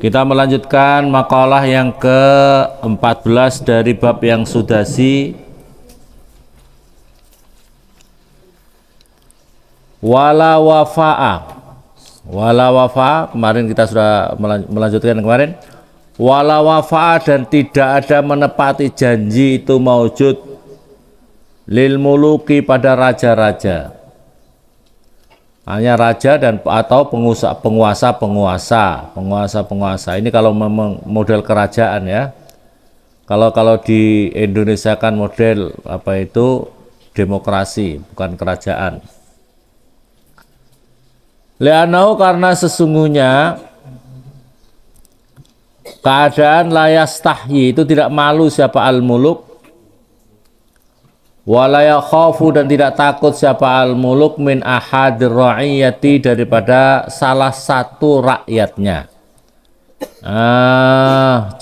Kita melanjutkan makalah yang ke-14 dari bab yang sudasi. Wala wafa'a. Wala wafa'a, kemarin kita sudah melanjutkan kemarin. Wala wafa'a, dan tidak ada menepati janji itu maujud lil muluki pada raja-raja. Hanya raja dan atau penguasa. Ini kalau memang model kerajaan ya. Kalau di Indonesia kan model apa itu demokrasi, bukan kerajaan. Li'annahu, karena sesungguhnya keadaan layastahyi itu tidak malu siapa al-muluk, wala yakhafu, dan tidak takut siapa al-muluk min ahadir ra'iyati, daripada salah satu rakyatnya.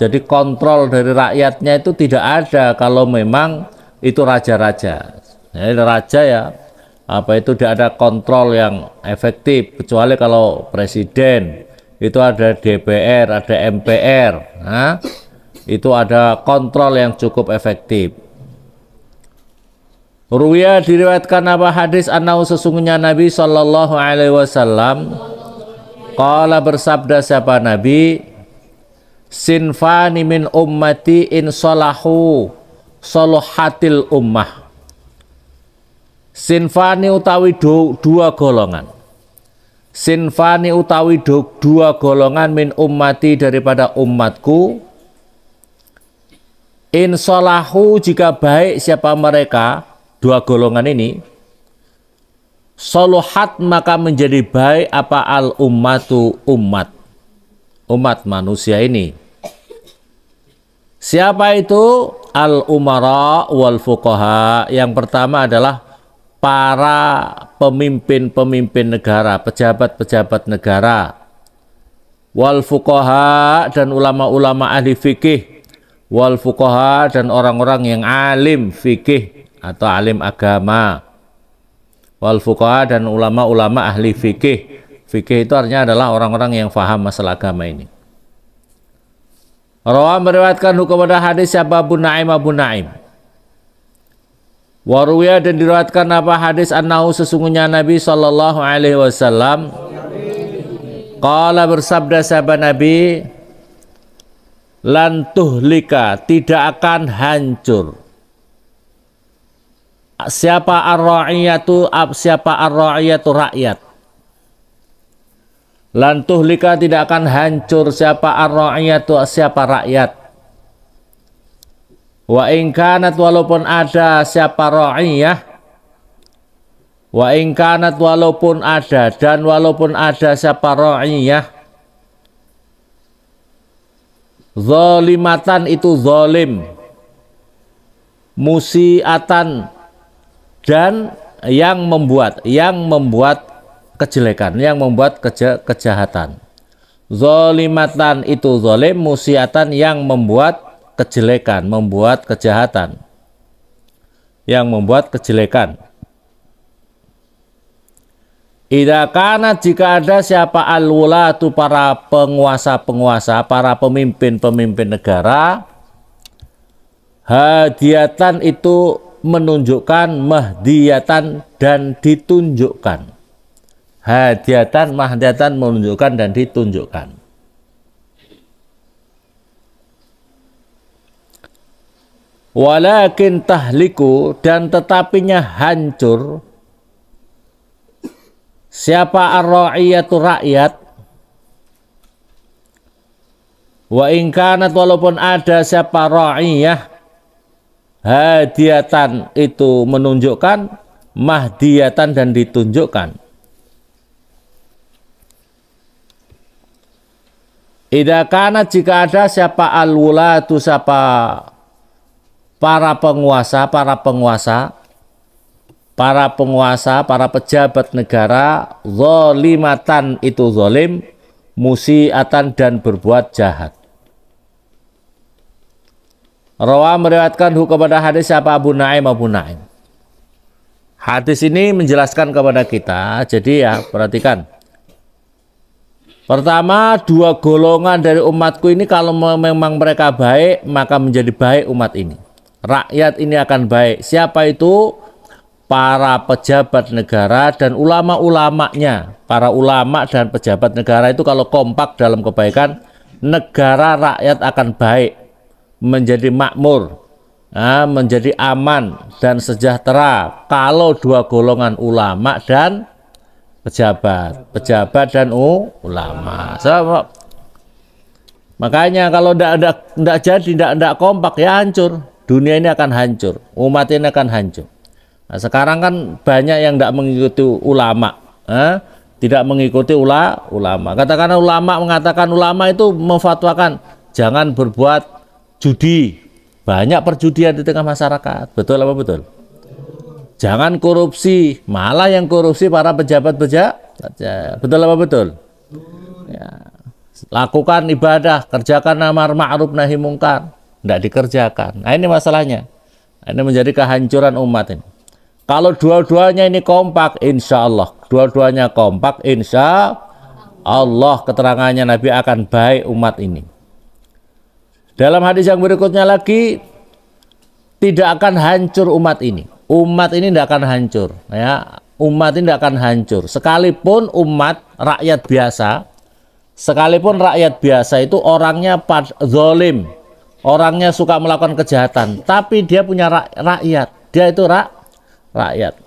Jadi kontrol dari rakyatnya itu tidak ada kalau memang itu raja-raja. Jadi raja ya, apa itu tidak ada kontrol yang efektif, kecuali kalau presiden itu ada DPR, ada MPR. Itu ada kontrol yang cukup efektif. Ruwiya, diriwayatkan apa hadis, annahu, sesungguhnya Nabi sallallahu alaihi wasallam qala, bersabda siapa Nabi, sinfani min ummati in salahu salahatil ummah. Sinfani utawi dua golongan. Sinfani utawi dua golongan min ummati, daripada umatku. In salahu, jika baik siapa mereka, dua golongan ini, soluhat, maka menjadi baik apa al ummatu, umat manusia ini. Siapa itu? Al umara wal fuqaha. Yang pertama adalah para pemimpin negara, pejabat negara. Wal fuqaha, dan ulama-ulama ahli fikih. Wal fuqaha, dan orang-orang yang alim fikih atau alim agama. Wal fuqaha, dan ulama-ulama ahli fikih. Fikih itu artinya adalah orang-orang yang faham masalah agama ini. Rawa, meriwayatkan kepada hadis siapa Abu Naim, Abu Naim. Waruya, dan diriwayatkan apa hadis, annahu, sesungguhnya Nabi sallallahu alaihi wasallam qala, bersabda siapa Nabi, lan tuhlika, tidak akan hancur siapa ar-ra'iyatu, rakyat. Lan tuhlika, tidak akan hancur siapa ar-ra'iyatu, siapa rakyat. Wa in kanat, walaupun ada siapa ra'iyah. Wa in kanat, walaupun ada, dan walaupun ada siapa ra'iyah. Zalimatan, itu zalim. Musiatan, dan yang membuat kejelekan, yang membuat kejahatan. Zalimatan, itu zalim. Musiatan, yang membuat kejelekan, membuat kejahatan, yang membuat kejelekan. Idza kana, jika ada siapa al-wulatu, para penguasa, para pemimpin negara, hadiatan, itu menunjukkan, mahdiyatan, dan ditunjukkan. Hadiatan, mahdiyatan, menunjukkan dan ditunjukkan. Walakin tahliku, dan tetapinya hancur siapa ar-ra'iyatu, rakyat. Wa in kanat, walaupun ada siapa ra'iyah, hadiatan, itu menunjukkan, mahdiyatan, dan ditunjukkan. Idza kana, jika ada siapa al-wulatu, siapa para penguasa, para pejabat negara, zalimatan, itu zalim, musiatan, dan berbuat jahat. Rawa, meriwayatkan kepada hadis siapa Abu Naim, Abu Naim. Hadis ini menjelaskan kepada kita, jadi ya perhatikan. Pertama, dua golongan dari umatku ini kalau memang mereka baik, maka menjadi baik umat ini. Rakyat ini akan baik. Siapa itu? Para pejabat negara dan ulama-ulamanya. Para ulama dan pejabat negara itu kalau kompak dalam kebaikan, negara rakyat akan baik, menjadi makmur, menjadi aman dan sejahtera. Kalau dua golongan ulama dan pejabat dan ulama. So, makanya kalau tidak jadi, tidak kompak, ya hancur. Dunia ini akan hancur, umat ini akan hancur. Nah, sekarang kan banyak yang tidak mengikuti ulama, tidak mengikuti ulama. Katakanlah ulama mengatakan, ulama itu memfatwakan jangan berbuat judi. Banyak perjudian di tengah masyarakat. Betul apa betul? Jangan korupsi, malah yang korupsi para pejabat-pejabat. Betul apa betul? Ya. Lakukan ibadah, kerjakan amar ma'ruf nahi mungkar, tidak dikerjakan. Nah, ini masalahnya. Ini menjadi kehancuran umat ini. Kalau dua-duanya ini kompak, insya Allah. Dua-duanya kompak, insya Allah keterangannya Nabi akan baik umat ini. Dalam hadis yang berikutnya lagi, tidak akan hancur umat ini. Umat ini tidak akan hancur. Ya. Umat ini tidak akan hancur. Sekalipun umat rakyat biasa itu orangnya zalim, orangnya suka melakukan kejahatan, tapi dia punya rakyat. Dia itu rakyat.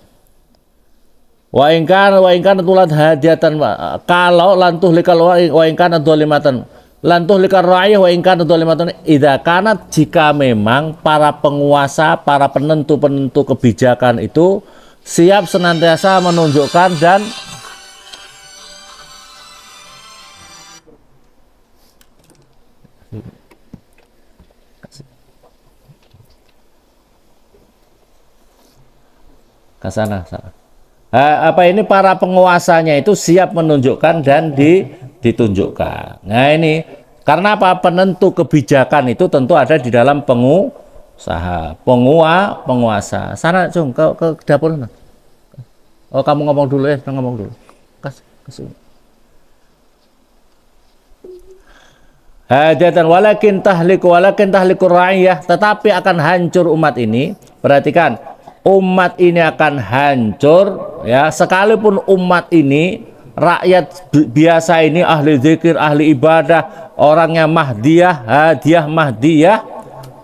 Wa ingkan tulat hadiatan, kalau lantuh likal wa ingkan dolimatan, lantuh likal ra'iyah wa ingkan dolimatan idza kanat, jika memang para penguasa, para penentu kebijakan itu siap senantiasa menunjukkan dan ke sana. Para penguasanya itu siap menunjukkan dan ditunjukkan. Nah ini karena apa? Penentu kebijakan itu tentu ada di dalam penguasa. Sana Cung, ke dapur. Oh, kamu ngomong dulu ya, ngomong dulu. Kasih. Hajatan walakin tahliku ra'iyah, tetapi akan hancur umat ini. Perhatikan, umat ini akan hancur, ya, sekalipun umat ini rakyat biasa ini ahli zikir, ahli ibadah, orangnya mahdiyah,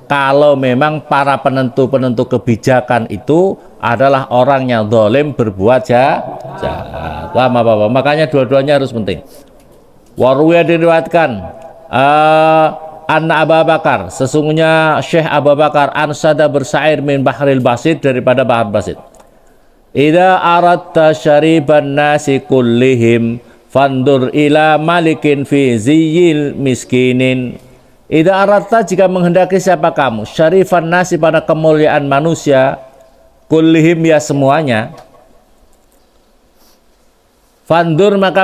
kalau memang para penentu kebijakan itu adalah orangnya zalim, berbuat jahat. Lama makanya dua-duanya harus penting. Warwiya diriwayatkan Anna Abu Bakar, sesungguhnya Syekh Abu Bakar ansada bersair min bahril basit, daripada bahar basit. Idza aradta syariban nasi kullihim fandur ila malikin fi ziyyil miskinin. Idza aradta, jika menghendaki siapa kamu, syarifan nasi, pada kemuliaan manusia, kullihim, ya semuanya. Fandur maka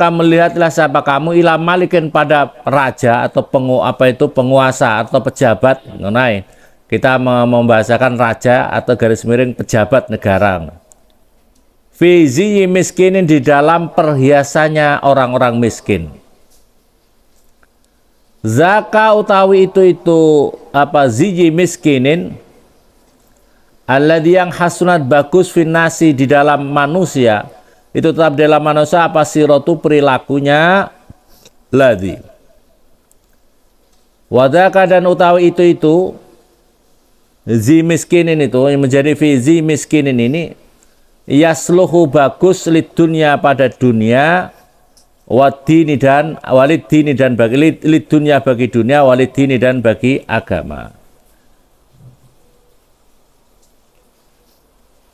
melihatlah siapa kamu ila malikin, pada raja atau penguasa atau pejabat. Kita membahasakan raja atau garis miring pejabat negara. Fi ziyyi miskinin, di dalam perhiasannya orang-orang miskin. Zaka utawi itu ziyyi miskinin, alladzi yang hasunat, bagus finasi, di dalam manusia, itu tetap dalam manusia siratu, perilakunya, ladzi wadaka, dan utawi itu zi miskinin, itu yang menjadi fi zi miskinin ini yasluhu, bagus, lid dunya, pada dunia, wadini dan walidini, dan bagi lid dunya, bagi dunia, walidini, dan bagi agama.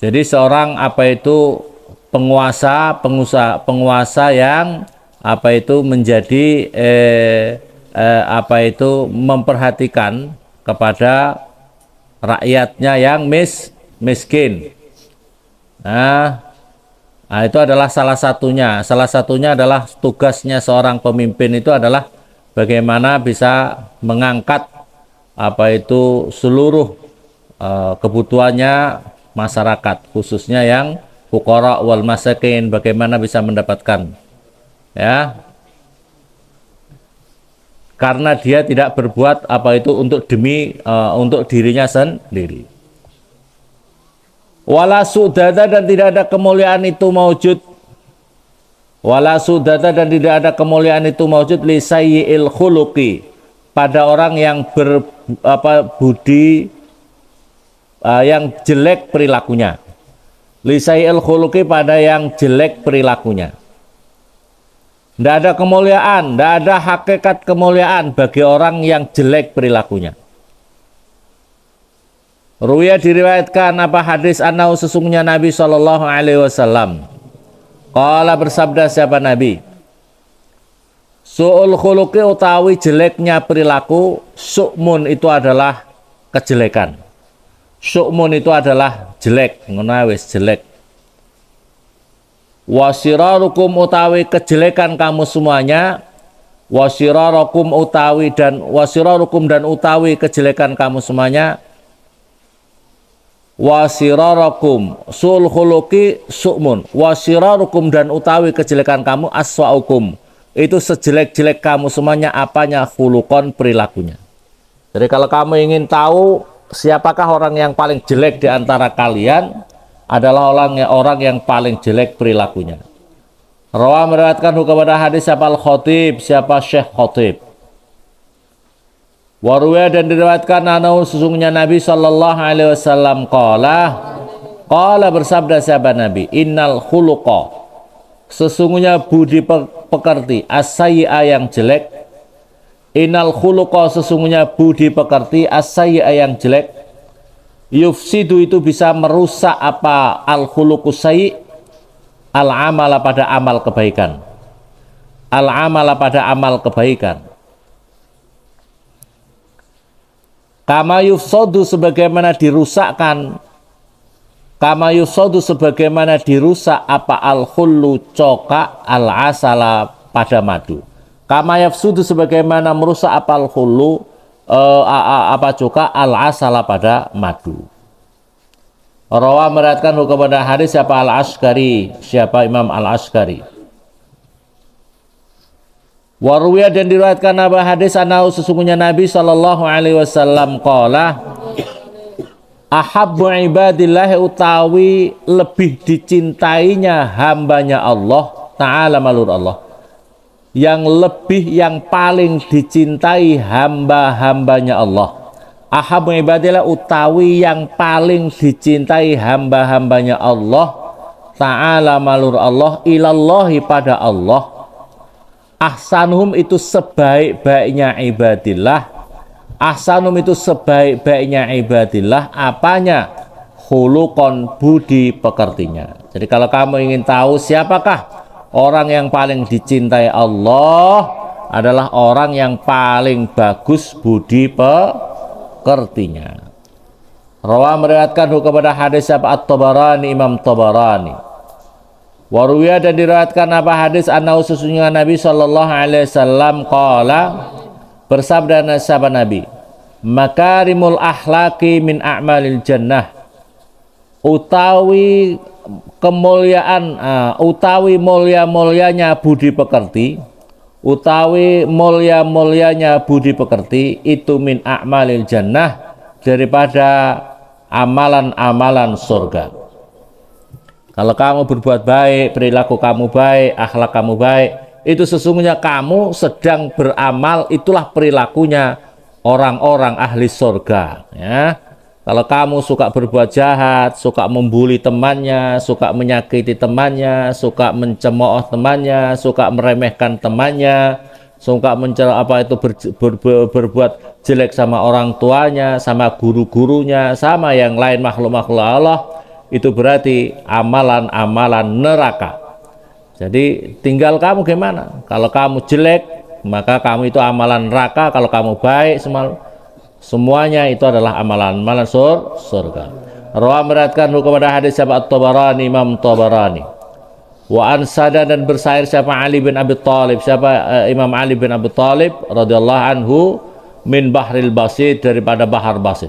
Jadi seorang penguasa yang menjadi memperhatikan kepada rakyatnya yang miskin. Nah, itu adalah salah satunya. Salah satunya adalah tugasnya seorang pemimpin itu adalah bagaimana bisa mengangkat seluruh kebutuhannya masyarakat, khususnya yang fuqara wal masakin, bagaimana bisa mendapatkan ya, karena dia tidak berbuat apa itu untuk untuk dirinya sendiri. Wala sudada, dan tidak ada kemuliaan itu maujud. Wala sudada, dan tidak ada kemuliaan itu maujud li sayyi'il khuluqi, pada orang yang budi yang jelek perilakunya. Li sayyi'il khuluqi, pada yang jelek perilakunya. Tidak ada kemuliaan, tidak ada hakikat kemuliaan bagi orang yang jelek perilakunya. Ruya, diriwayatkan apa hadis, anau sesungguhnya Nabi Shallallahu Alaihi Wasallam qala, bersabda siapa Nabi, su'ul khuluqi, utawi jeleknya perilaku, su'mun itu adalah kejelekan. Su'mun itu adalah jelek, ngunawis jelek. Wasirarukum, utawi kejelekan kamu semuanya, wasirarukum utawi dan wasirarukum, dan utawi kejelekan kamu semuanya, wasirarukum sul khuluqi su'mun, wasirarukum, dan utawi kejelekan kamu, aswa'ukum, itu sejelek-jelek kamu semuanya, apanya, khuluqon, perilakunya. Jadi kalau kamu ingin tahu siapakah orang yang paling jelek di antara kalian, adalah orang yang paling jelek perilakunya. Rawa, meriwayatkan kepada hadis siapa Al-Khatib, siapa Syekh Khatib. Warwaya, dan diriwayatkan anau sesungguhnya Nabi Sallallahu Alaihi Wasallam qala bersabda siapa Nabi, innal khuluqa, sesungguhnya budi pekerti, as-sayyi'a, yang jelek. Innal khuluqa, sesungguhnya budi pekerti, as-sayyi'a, yang jelek. Yufsidu, itu bisa merusak apa, al-khuluqus sayyi, al-amala, pada amal kebaikan. Al-amala, pada amal kebaikan. Kama yufsadu, sebagaimana dirusakkan. Kama yufsadu, sebagaimana dirusak apa, al-khullu, coka, al-asala, pada madu. Kama yufsadu, sebagaimana merusak apa, al-khullu, apa cuka, al-asala, pada madu. Rawa, meriwayatkan kepada hadis siapa Al-Askari, siapa Imam Al-Askari. Warwiya, dan diriwayatkan apa hadis, anau sesungguhnya Nabi Sallallahu Alaihi Wasallam qala, ahabbu ibadillahi, utawi lebih dicintainya hambanya Allah Ta'ala, malur Allah, yang paling dicintai hamba-hambanya Allah. Ahabbu ibadillah, utawi yang paling dicintai hamba-hambanya Allah Ta'ala, malur Allah, ilallahi, pada Allah. Ahsanuhum, itu sebaik-baiknya ibadillah. Ahsanum, itu sebaik-baiknya ibadillah, apanya, khuluqon, budi pekertinya. Jadi kalau kamu ingin tahu siapakah orang yang paling dicintai Allah, adalah orang yang paling bagus budi pekertinya. Rawa, meriwayatkan kepada hadis At-Tabarani, Imam Tabarani. Waruya, dan diriwayatkan apa hadis, anau sesungguhnya Nabi Sallallahu Alaihi Wasallam qala, bersabda sahabat Nabi, makarimul akhlaqi min a'malil jannah, utawi kemuliaan, utawi mulia-mulianya budi pekerti, utawi mulia-mulianya budi pekerti, itu min a'malil jannah, daripada amalan-amalan surga. Kalau kamu berbuat baik, perilaku kamu baik, akhlak kamu baik, itu sesungguhnya kamu sedang beramal, itulah perilakunya orang-orang ahli surga, ya. Kalau kamu suka berbuat jahat, suka membuli temannya, suka menyakiti temannya, suka mencemooh temannya, suka meremehkan temannya, suka berbuat jelek sama orang tuanya, sama guru-gurunya, sama yang lain makhluk-makhluk Allah, itu berarti amalan-amalan neraka. Jadi tinggal kamu gimana. Kalau kamu jelek, maka kamu itu amalan neraka. Kalau kamu baik, semuanya itu adalah amalan-amalan surga. Rawa, meriwayatkan kepada hadis siapa At-Tabarani, Imam Tabarani. Wa ansada, dan bersair siapa Ali bin Abi Thalib, siapa Imam Ali bin Abi Thalib radhiyallahu anhu, min Bahril Basit, daripada Bahar Basit.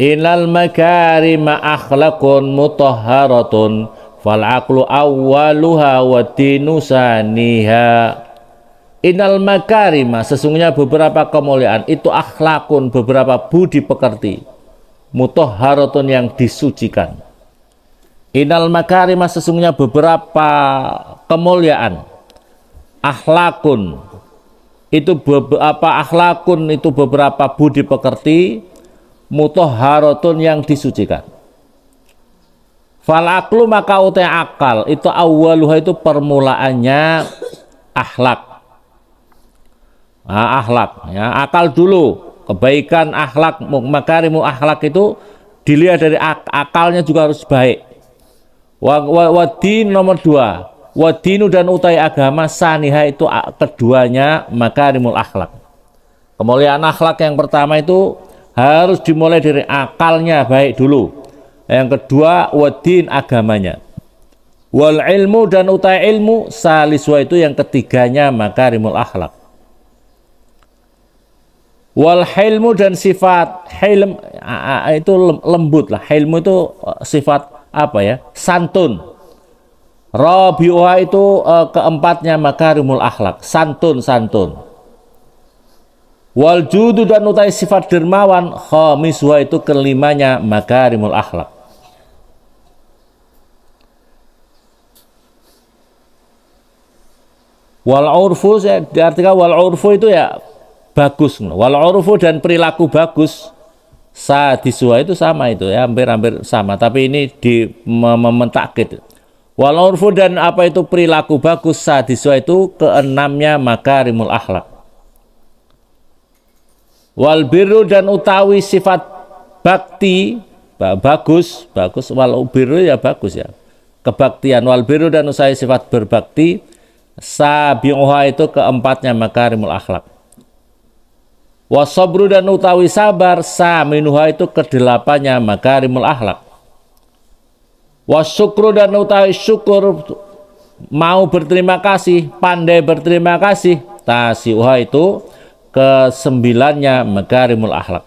Innal makarima akhlaqun mutahharatun Fal aqlu awwaluha wa dinu saniha. Innal makarima, sesungguhnya beberapa kemuliaan itu akhlakun, beberapa budi pekerti, mutahharatun yang disucikan. Innal makarima, sesungguhnya beberapa kemuliaan, akhlakun itu beberapa budi pekerti, mutahharatun yang disucikan. Fal aqlu, maka utai akal itu awwaluha, itu permulaannya akhlak. Nah, akhlak ya, akal dulu, kebaikan akhlak, makarimu akhlak itu dilihat dari akalnya juga harus baik. Wadin nomor 2, wadinu dan utai agama saniha, itu keduanya makarimul akhlak. Kemuliaan akhlak yang pertama itu harus dimulai dari akalnya baik dulu. Yang kedua wadin, agamanya. Wal ilmu dan utai ilmu saliswa, itu yang ketiganya makarimul akhlak. Wal hilmu dan sifat hilm itu lembut lah. Hilmu itu sifat apa ya? Santun. Rabi'uha, itu keempatnya makarimul akhlak, santun. Wal judu dan utai sifat dermawan, khamiswa, itu kelimanya makarimul akhlak. Wal urfu, diartikan wal urfu itu ya bagus. Wal urfu dan perilaku bagus, sadiswa, itu sama, itu ya hampir sama, tapi ini mentakkid. Wal urfu dan apa itu perilaku bagus, sadiswa, itu keenamnya makarimul akhlak. Wal birru dan utawi sifat bakti, bagus, wal birru ya bagus ya, kebaktian. Wal birru dan utawi sifat berbakti, sabi'uha, itu keempatnya makarimul akhlak. Wasabru dan utawi sabar, saminuha, itu kedelapannya makarimul akhlak. Wasyukru dan utawi syukur, mau berterima kasih, pandai berterima kasih, tasiuha, itu kesembilannya makarimul akhlak.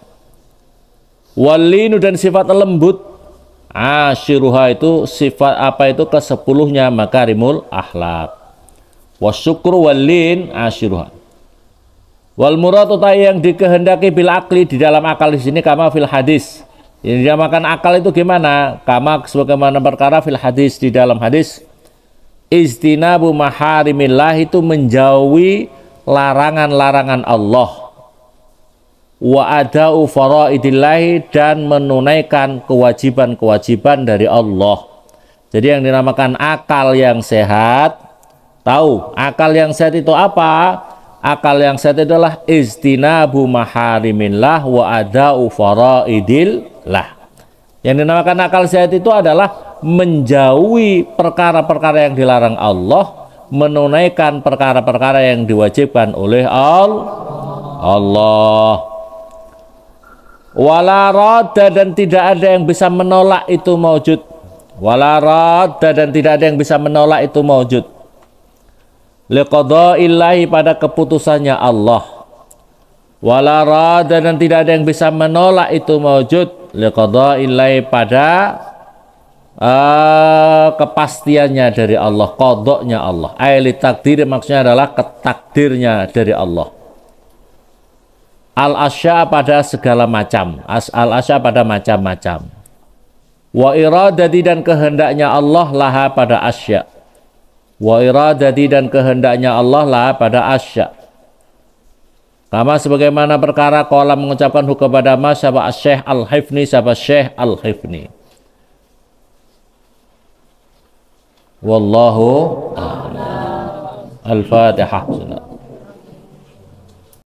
Walinu dan sifat lembut, asyiruha, itu sifat apa itu kesepuluhnya makarimul akhlak. Wasyukru walin asyiruha. Wal murad, utai yang dikehendaki bil akli, di dalam akal di sini kama fil hadis. Yang dinamakan akal itu gimana? Kama sebagaimana perkara fil hadis, di dalam hadis. Istinabu maharimillah, itu menjauhi larangan-larangan Allah. Wa ada'u faraidillahi, dan menunaikan kewajiban-kewajiban dari Allah. Jadi yang dinamakan akal yang sehat, tahu akal yang sehat itu apa? Akal yang sehat adalah istinabu maharimillah wa ada'u faraidillah. Yang dinamakan akal sehat itu adalah menjauhi perkara-perkara yang dilarang Allah, menunaikan perkara-perkara yang diwajibkan oleh Allah. Wala radda, dan tidak ada yang bisa menolak itu maujud. Wala radda, dan tidak ada yang bisa menolak itu maujud. Liqadaillahi, pada keputusannya Allah. Wala radda, dan tidak ada yang bisa menolak itu maujud. Liqadaillahi, pada kepastiannya dari Allah, qadanya Allah. Aili takdir, maksudnya adalah ketakdirnya dari Allah. Al-asya, pada segala macam. Al-asya, pada macam-macam. Wa iradati, dan kehendaknya Allah laha, pada asya. Wa iradati, dan kehendaknya Allah lah pada asya. Kama sebagaimana perkara qala mengucapkan kepada mas sapa Syekh Al-Hifni, sapa Syekh Al-Hifni. Wallahu a'lam. Al-Fatihah.